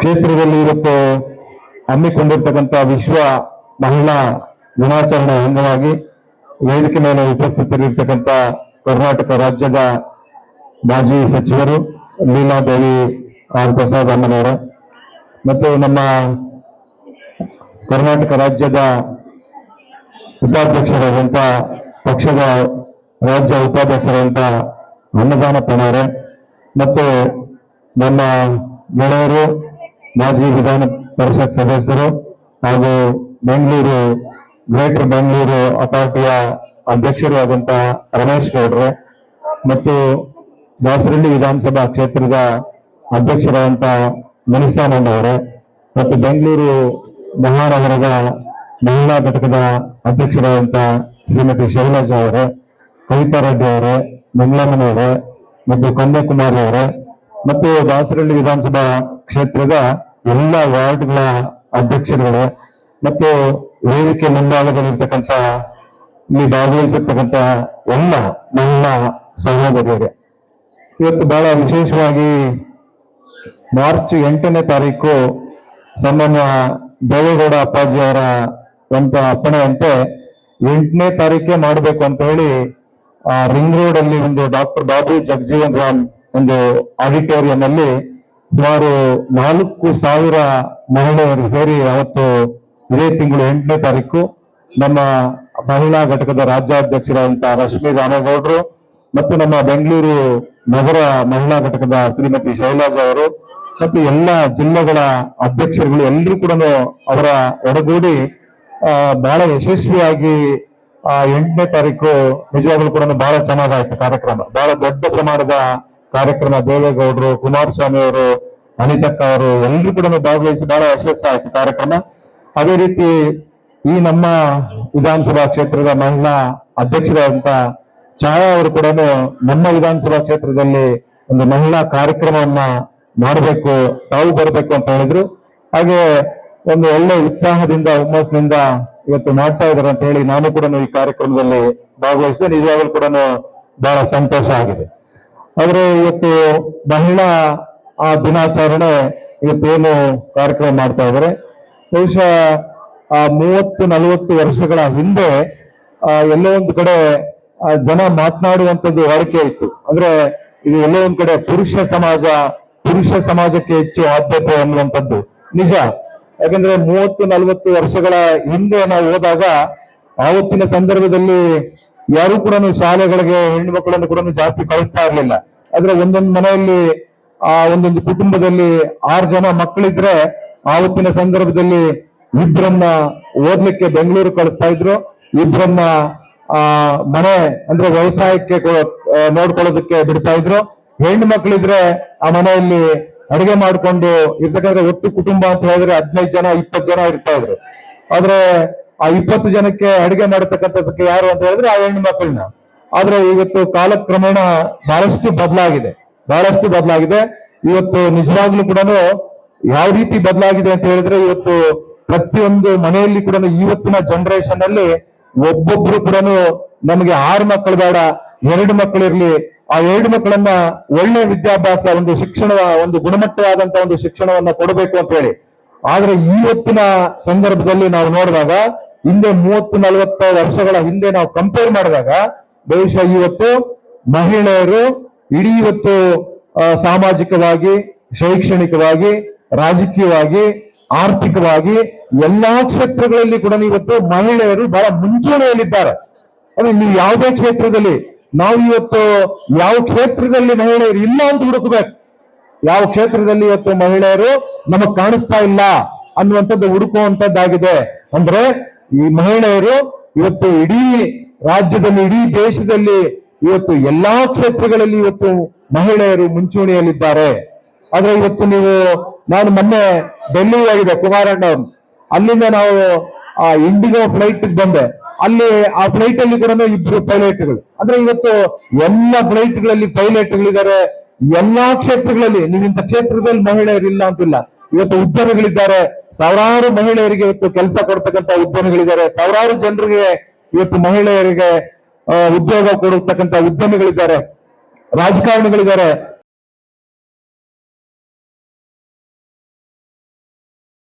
ಕ್ಷೇತ್ರದಲ್ಲಿ ಇವತ್ತು ಹಮ್ಮಿಕೊಂಡಿರ್ತಕ್ಕಂಥ ವಿಶ್ವ ಮಹಿಳಾ ದಿನಾಚರಣೆ ಅಂಗವಾಗಿ ವೇದಿಕೆ ಮೇಲೆ ಉಪಸ್ಥಿತರಿರ್ತಕ್ಕಂಥ ಕರ್ನಾಟಕ ರಾಜ್ಯದ ಮಾಜಿ ಸಚಿವರು ಲೀಲಾದೇವಿ ಆರ್ ಪ್ರಸಾದ್ ಅಮ್ಮನವರ ಮತ್ತು ನಮ್ಮ ಕರ್ನಾಟಕ ರಾಜ್ಯದ ಉಪಾಧ್ಯಕ್ಷರಾದಂಥ ಪಕ್ಷದ ರಾಜ್ಯ ಉಪಾಧ್ಯಕ್ಷರಾದಂಥ ಅನ್ನದಾನ ಪಣವರೇ ಮತ್ತು ನಮ್ಮ ಗೆಳೆಯರು ಮಾಜಿ ವಿಧಾನ ಪರಿಷತ್ ಸದಸ್ಯರು ಹಾಗೂ ಬೆಂಗಳೂರು ಗ್ರೇಟರ್ ಬೆಂಗಳೂರು ಅಥಾರಿಟಿಯ ಅಧ್ಯಕ್ಷರು ಆದಂತಹ ರಮೇಶ್ ಗೌಡ್ರೆ ಮತ್ತು ದಾಸರಳ್ಳಿ ವಿಧಾನಸಭಾ ಕ್ಷೇತ್ರದ ಅಧ್ಯಕ್ಷರಾದಂಥ ಮನಿಸಾನಂದ್ ಅವರೇ ಮತ್ತು ಬೆಂಗಳೂರು ಮಹಾನಗರದ ಮಹಿಳಾ ಘಟಕದ ಅಧ್ಯಕ್ಷರಾದಂಥ ಶ್ರೀಮತಿ ಶೈಲಜಾ ಅವರೇ, ಕವಿತಾ ರೆಡ್ಡಿ ಅವರೇ, ಮಂಗಳಮ್ಮನವರೇ ಮತ್ತು ಕನ್ಯಾಕುಮಾರಿ ಅವರೇ ಮತ್ತು ದಾಸರಳ್ಳಿ ವಿಧಾನಸಭಾ ಕ್ಷೇತ್ರದ ಎಲ್ಲ ವಾರ್ಡ್ಗಳ ಅಧ್ಯಕ್ಷರುಗಳು ಮತ್ತು ವೇದಿಕೆ ಮುಂಭಾಗದಲ್ಲಿರ್ತಕ್ಕಂಥ ಇಲ್ಲಿ ಭಾಗವಹಿಸಿರ್ತಕ್ಕಂಥ ಎಲ್ಲ ಮಹಿಳಾ ಸಹೋದರಿಯರೇ, ಇವತ್ತು ಬಹಳ ವಿಶೇಷವಾಗಿ ಮಾರ್ಚ್ 8ನೇ ತಾರೀಕು ಸಾಮಾನ್ಯ ದೇವೇಗೌಡ ಅಪ್ಪಾಜಿ ಅವರ ಒಂದು ಅಪ್ಪಣೆಯಂತೆ 8ನೇ ತಾರೀಕೆ ಮಾಡಬೇಕು ಅಂತ ಹೇಳಿ ರಿಂಗ್ ರೋಡ್ ಅಲ್ಲಿ ಒಂದು ಡಾಕ್ಟರ್ ಬಾಬು ಜಗಜೀವನ್ ರಾಮ್ ಒಂದು ಆಡಿಟೋರಿಯಂ ಅಲ್ಲಿ ಸುಮಾರು 4,000 ಮಹಿಳೆಯರು ಸೇರಿ ಅವತ್ತು ಇದೇ ತಿಂಗಳು 8ನೇ ತಾರೀಕು ನಮ್ಮ ಮಹಿಳಾ ಘಟಕದ ರಾಜ್ಯಾಧ್ಯಕ್ಷರಾದಂತಹ ರಶ್ಮಿ ರಾಮೇಗೌಡರು ಮತ್ತು ನಮ್ಮ ಬೆಂಗಳೂರು ನಗರ ಮಹಿಳಾ ಘಟಕದ ಶ್ರೀಮತಿ ಶೈಲಜಾ ಅವರು ಮತ್ತು ಎಲ್ಲ ಜಿಲ್ಲೆಗಳ ಅಧ್ಯಕ್ಷರುಗಳು ಎಲ್ಲರೂ ಕೂಡ ಅವರ ಒಡಗೂಡಿ ಬಹಳ ಯಶಸ್ವಿಯಾಗಿ 8ನೇ ತಾರೀಕು ನಿಜವಾಗ್ಲೂ ಕೂಡ ಬಹಳ ಚೆನ್ನಾಗಾಯ್ತು ಕಾರ್ಯಕ್ರಮ. ಬಹಳ ದೊಡ್ಡ ಪ್ರಮಾಣದ ಕಾರ್ಯಕ್ರಮ. ದೇವೇಗೌಡರು, ಕುಮಾರಸ್ವಾಮಿ ಅವರು, ಅನಿತಕ್ಕ ಅವರು ಎಲ್ಲರೂ ಕೂಡ ಭಾಗವಹಿಸಿ ಬಹಳ ಯಶಸ್ಸಾಯ್ತು ಕಾರ್ಯಕ್ರಮ. ಅದೇ ರೀತಿ ಈ ನಮ್ಮ ವಿಧಾನಸಭಾ ಕ್ಷೇತ್ರದ ಮಹಿಳಾ ಅಧ್ಯಕ್ಷರಾದಂತ ಛಾಯಾ ಅವರು ಕೂಡ ನಮ್ಮ ವಿಧಾನಸಭಾ ಕ್ಷೇತ್ರದಲ್ಲಿ ಒಂದು ಮಹಿಳಾ ಕಾರ್ಯಕ್ರಮವನ್ನ ಮಾಡಬೇಕು, ತಾವು ಬರಬೇಕು ಅಂತ ಹೇಳಿದ್ರು. ಹಾಗೆ ಒಂದು ಒಳ್ಳೆ ಉತ್ಸಾಹದಿಂದ ಹುಮ್ಮಸ್ನಿಂದ ಇವತ್ತು ಮಾಡ್ತಾ ಇದ್ದಾರೆ ಅಂತ ಹೇಳಿ ನಾನು ಕೂಡ ಈ ಕಾರ್ಯಕ್ರಮದಲ್ಲಿ ಭಾಗವಹಿಸಿದೆ. ನಿಜವಾಗಲೂ ಕೂಡ ಬಹಳ ಸಂತೋಷ ಆಗಿದೆ. ಆದ್ರೆ ಇವತ್ತು ಮಹಿಳಾ ದಿನಾಚರಣೆ ಇವತ್ತೇನು ಕಾರ್ಯಕ್ರಮ ಮಾಡ್ತಾ ಇದ್ದಾರೆ, ಬಹುಶಃ 30-40 ವರ್ಷಗಳ ಹಿಂದೆ ಎಲ್ಲೋ ಒಂದು ಕಡೆ ಜನ ಮಾತನಾಡುವಂಥದ್ದು ವಾಡಿಕೆ ಇತ್ತು. ಅಂದ್ರೆ ಇದು ಎಲ್ಲೋ ಒಂದ್ ಕಡೆ ಪುರುಷ ಸಮಾಜಕ್ಕೆ ಹೆಚ್ಚು ಆದ್ಯತೆ ಅನ್ನುವಂಥದ್ದು ನಿಜ. ಯಾಕಂದ್ರೆ 30-40 ವರ್ಷಗಳ ಹಿಂದೆ ನಾವು ಹೋದಾಗ ಆವತ್ತಿನ ಸಂದರ್ಭದಲ್ಲಿ ಯಾರು ಕೂಡ ಶಾಲೆಗಳಿಗೆ ಹೆಣ್ಣು ಮಕ್ಕಳನ್ನು ಕೂಡ ಜಾಸ್ತಿ ಕಳಿಸ್ತಾ ಇರ್ಲಿಲ್ಲ. ಆದ್ರೆ ಒಂದೊಂದು ಮನೆಯಲ್ಲಿ ಒಂದೊಂದು ಕುಟುಂಬದಲ್ಲಿ 6 ಜನ ಮಕ್ಕಳಿದ್ರೆ ಆವತ್ತಿನ ಸಂದರ್ಭದಲ್ಲಿ ಇಬ್ಬರನ್ನ ಓದ್ಲಿಕ್ಕೆ ಬೆಂಗಳೂರು ಕಳಿಸ್ತಾ ಇದ್ರು, ಇಬ್ಬರನ್ನ ಮನೆ ಅಂದ್ರೆ ವ್ಯವಸಾಯಕ್ಕೆ ನೋಡ್ಕೊಳ್ಳೋದಕ್ಕೆ ಬಿಡ್ತಾ ಇದ್ರು. ಹೆಣ್ಣು ಮಕ್ಕಳಿದ್ರೆ ಆ ಮನೆಯಲ್ಲಿ ಅಡಿಗೆ ಮಾಡ್ಕೊಂಡು ಇರ್ತಕ್ಕಂಥ ಒಟ್ಟು ಕುಟುಂಬ ಅಂತ ಹೇಳಿದ್ರೆ 15 ಜನ 20 ಜನ ಇರ್ತಾ ಇದ್ರು. ಆದ್ರೆ ಆ 20 ಜನಕ್ಕೆ ಅಡಿಗೆ ಮಾಡತಕ್ಕಂಥದಕ್ಕೆ ಯಾರು ಅಂತ ಹೇಳಿದ್ರೆ ಆ ಹೆಣ್ಣು ಮಕ್ಕಳನ್ನ. ಆದ್ರೆ ಇವತ್ತು ಕಾಲಕ್ರಮೇಣ ಬಹಳಷ್ಟು ಬದಲಾಗಿದೆ. ಇವತ್ತು ನಿಜವಾಗ್ಲೂ ಕೂಡ ಯಾವ ರೀತಿ ಬದಲಾಗಿದೆ ಅಂತ ಹೇಳಿದ್ರೆ, ಇವತ್ತು ಪ್ರತಿಯೊಂದು ಮನೆಯಲ್ಲಿ ಕೂಡ ಇವತ್ತಿನ ಜನರೇಷನ್ ಅಲ್ಲಿ ಒಬ್ಬೊಬ್ರು ಕೂಡ ನಮಗೆ 6 ಮಕ್ಕಳು ಬೇಡ, 2 ಮಕ್ಕಳಿರ್ಲಿ, ಆ 2 ಮಕ್ಕಳನ್ನ ಒಳ್ಳೆ ವಿದ್ಯಾಭ್ಯಾಸ, ಒಂದು ಶಿಕ್ಷಣ, ಒಂದು ಗುಣಮಟ್ಟವಾದಂತ ಒಂದು ಶಿಕ್ಷಣವನ್ನ ಕೊಡಬೇಕು ಅಂತ ಹೇಳಿ. ಆದ್ರೆ ಇವತ್ತಿನ ಸಂದರ್ಭದಲ್ಲಿ ನಾವು ನೋಡಿದಾಗ ಹಿಂದೆ 30-40 ವರ್ಷಗಳ ಹಿಂದೆ ನಾವು ಕಂಪೇರ್ ಮಾಡಿದಾಗ ಬಹುಶಃ ಇವತ್ತು ಮಹಿಳೆಯರು ಇಡೀ ಇವತ್ತು ಸಾಮಾಜಿಕವಾಗಿ, ಶೈಕ್ಷಣಿಕವಾಗಿ, ರಾಜಕೀಯವಾಗಿ, ಆರ್ಥಿಕವಾಗಿ ಎಲ್ಲಾ ಕ್ಷೇತ್ರಗಳಲ್ಲಿ ಕೂಡ ಇವತ್ತು ಮಹಿಳೆಯರು ಬಹಳ ಮುಂಚೂಣಿಯಲ್ಲಿದ್ದಾರೆ. ಅಂದ್ರೆ ನೀವು ಯಾವುದೇ ಕ್ಷೇತ್ರದಲ್ಲಿ, ನಾವು ಇವತ್ತು ಯಾವ ಕ್ಷೇತ್ರದಲ್ಲಿ ಮಹಿಳೆಯರು ಇಲ್ಲ ಅಂತ ಹುಡುಕಬೇಕು. ಯಾವ ಕ್ಷೇತ್ರದಲ್ಲಿ ಇವತ್ತು ಮಹಿಳೆಯರು ನಮಗ್ ಕಾಣಿಸ್ತಾ ಇಲ್ಲ ಅನ್ನುವಂಥದ್ದು ಹುಡುಕುವಂತದ್ದಾಗಿದೆ. ಅಂದ್ರೆ ಈ ಮಹಿಳೆಯರು ಇವತ್ತು ಇಡೀ ರಾಜ್ಯದಲ್ಲಿ, ಇಡೀ ದೇಶದಲ್ಲಿ ಇವತ್ತು ಎಲ್ಲಾ ಕ್ಷೇತ್ರಗಳಲ್ಲಿ ಇವತ್ತು ಮಹಿಳೆಯರು ಮುಂಚೂಣಿಯಲ್ಲಿದ್ದಾರೆ. ಆದ್ರೆ ಇವತ್ತು ನಾನು ಮೊನ್ನೆ ಡೆಲ್ಲಿಗೆ ಹೋಗಿದೆ, ಕುಮಾರಣ್ಣ ಅವ್ರು, ಅಲ್ಲಿಂದ ನಾವು ಇಂಡಿಗೋ ಫ್ಲೈಟ್ ಬಂದೆ. ಅಲ್ಲಿ ಆ ಫ್ಲೈಟ್ ಅಲ್ಲಿ ಕೂಡ 2 ಪೈಲಟ್ಗಳು. ಅಂದ್ರೆ ಇವತ್ತು ಎಲ್ಲ ಫ್ಲೈಟ್ಗಳಲ್ಲಿ ಪೈಲಟ್ಗಳಿದ್ದಾರೆ. ಎಲ್ಲಾ ಕ್ಷೇತ್ರಗಳಲ್ಲಿ, ನೀವಿಂತ ಕ್ಷೇತ್ರದಲ್ಲಿ ಮಹಿಳೆಯರು ಇಲ್ಲ ಅಂತಿಲ್ಲ. ಇವತ್ತು ಉದ್ಯಮಿಗಳಿದ್ದಾರೆ, ಸಾವಿರಾರು ಮಹಿಳೆಯರಿಗೆ ಇವತ್ತು ಕೆಲಸ ಕೊಡ್ತಕ್ಕಂಥ ಉದ್ಯಮಿಗಳಿದ್ದಾರೆ, ಸಾವಿರಾರು ಜನರಿಗೆ ಇವತ್ತು ಮಹಿಳೆಯರಿಗೆ ಉದ್ಯೋಗ ಕೊಡತಕ್ಕಂಥ ಉದ್ಯಮಿಗಳಿದ್ದಾರೆ, ರಾಜಕಾರಣಿಗಳಿದ್ದಾರೆ.